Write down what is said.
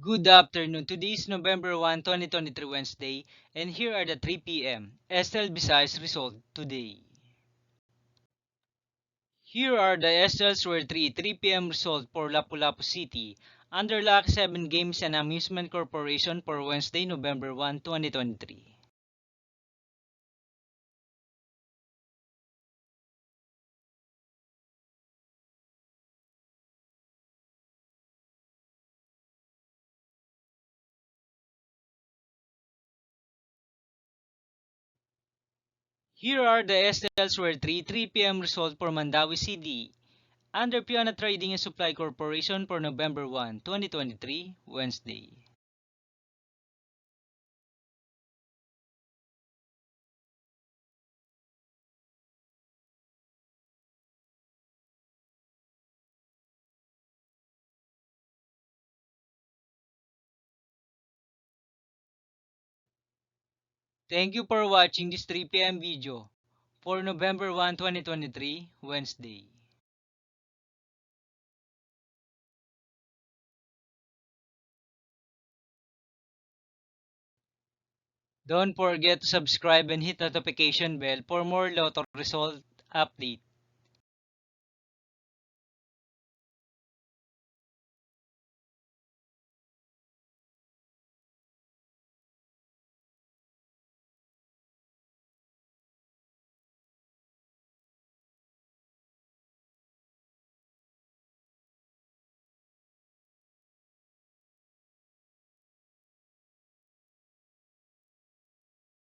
Good afternoon. Today is November 1, 2023 Wednesday, and here are the 3 p.m. SL Visayas result today. Here are the SLs were 3 p.m. result for Lapu-Lapu City under Lock 7 Games and Amusement Corporation for Wednesday, November 1, 2023. Here are the SLs were 3 p.m. result for Mandawi City under Piana Trading and Supply Corporation for November 1, 2023, Wednesday. Thank you for watching this 3 p.m. video for November 1, 2023, Wednesday. Don't forget to subscribe and hit notification bell for more lotto result update.